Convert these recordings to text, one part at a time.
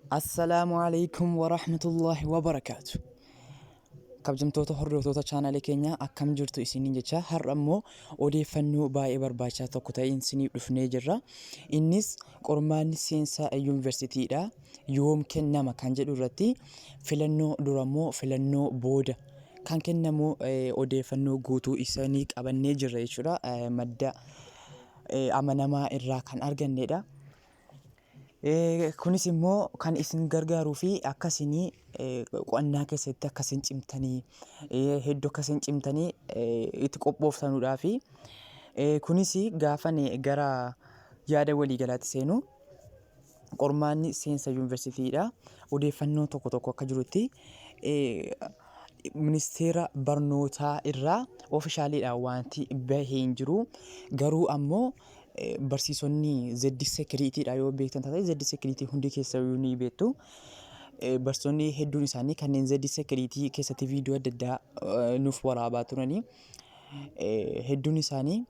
Assalaamu alaykum wa rahmatullahi wa barakaatu. Kabajamtoota hordoftoota chaanaalii keenyaa akkam jirtu isiniin jecha har'a immoo odeeffannoo baay'ee barbaachisaa tokko ta'een isiniif dhufnee jirra. Innis qormaanni seensaa yuunivarsiitiidha. Yoom kennama kan jedhu irratti filannoo dura immoo filannoo booda kan kennamu odeeffannoo guutuu isanii qabannee jirra jechuudha. Madda amanamaa irraa kan argannedha. Kunis immoo kan isin gargaaruu fi akkasinii qo'annaa keessatti akkasin cimtanii hedduu akkasin cimtanii itti qophooftaniidhaa fi kunis gaafan gara yaada waliigalaatti seenu qormaanni seensa yuunivarsiitiidha. Odeeffannoo tokko tokko akka jirutti ministeera barnootaa irraa ofishaaliidhaan wanti bahee hin jiru. Garuu ammoo barsiisonni Z securityidha yoo beektan taate Z security hundi keessa ni beektu. Barsiisonni hedduun isaanii kanneen Z security keessatti viidiyoo adda addaa nuuf waraabaa turanii hedduun isaanii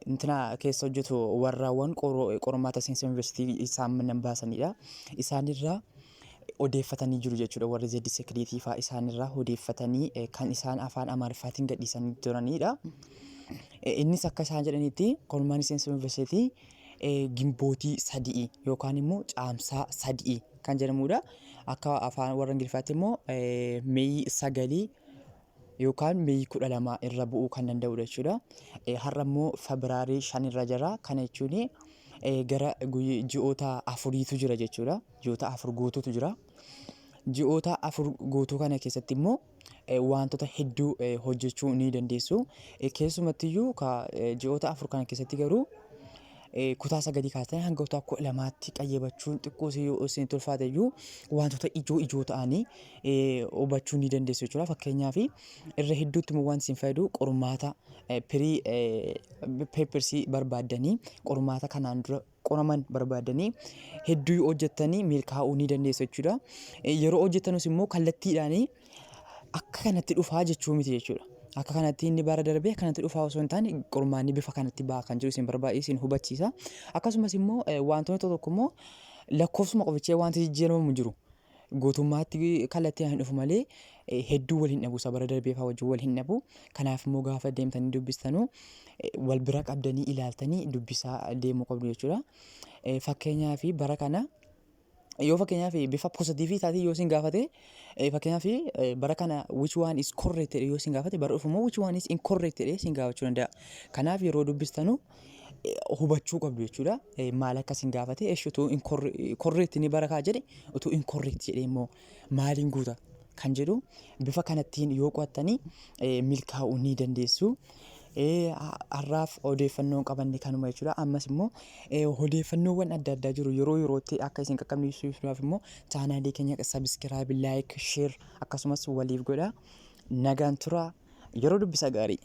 intina keessa hojjetu warraawwan qormaata seensa yuunivarsiitii isaan nan baasanidha. Isaanirraa odeeffatanii jiru jechuudha. Warri Z security fa'aa isaanirraa odeeffatanii kan isaan afaan Amaariffaatiin gadhiisanii turanidha. Innis akka isaan jedhanitti qormaanni seensa yuunivarsiitii gimbootii 3 yookaan immoo caamsaa 3 kan jedhamudha. Akka afaan warra Ingiliffaatti immoo Meeyi 9 yookaan Meeyi 12 irra bu'uu kan danda'udha jechuudha. Har'a immoo Febraarii 5 irra jira. Kana jechuun gara ji'oota 4tu jira jechuudha. Ji'oota 4 guutuutu jira. Ji'oota 4 guutuu kana keessatti immoo wantoota hedduu hojjechuu ni dandeessu. Keessumattiyyuu ji'oota 4 kana keessatti garuu kutaa 9 kaasanii hanga kutaa 12tti qayyabachuun xiqqoo isin ulfaateyyuu wantoota ijoo ta'anii hubachuu ni dandeessu jechuudha. Fakkeenyaaf irra hedduutti immoo wanti isin fayyadu qormaata peepersii barbaaddanii qormaata kanaan dura qoraman barbaadanii hedduu hojjettanii milkaa'uu ni dandeessu jechuudha. Yeroo hojjettanis immoo kallattiidhaan akka kanatti dhufaa jechuu miti jechuudha. Akka kanatti inni bara darbee kanatti dhufaa osoo hin taane qormaanni bifa kanatti ba'a kan jiru isin barbaadee isin hubachiisa. Akkasumas immoo wantoonni tokko immoo lakkoofsuma qofichee wanti jijjiiramamu jiru. Guutummaatti kallattii hin dhufu malee hedduu wal hin dhabu. Bara darbee fa'aa wajjin wal hin dhabu. Kanaaf immoo gaafa deemtanii dubbistanuu wal bira qabdanii ilaaltanii dubbisaa deemuu qabdu jechuudha. Fakkeenyaaf bara kana yoo fakkeenyaaf bifa positiivii taatee yoo isin gaafate fakkeenyaaf bara kana which one is correct yoo isin gaafate bara dhufumoo which one is incorrect isin gaafachuu danda'a. Kanaaf yeroo dubbistanu hubachuu qabdu jechuudha. Maal akka isin gaafate utuu correct ni bara kaa jedhe utuu incorrect jedhee immoo maaliin guuta kan jedhu bifa kanattiin yoo qo'attanii milkaa'uu ni dandeessu. Har'aaf odeeffannoo qabanne kanuma jechuudha. Ammas immoo odeeffannoowwan adda addaa jiru yeroo yerootti akka isin qaqqabsiisuudhaaf immoo chaanaalii keenya subscribe, like, share akkasumas waliif godha. Nagaan tura. Yeroo dubbisa gaarii.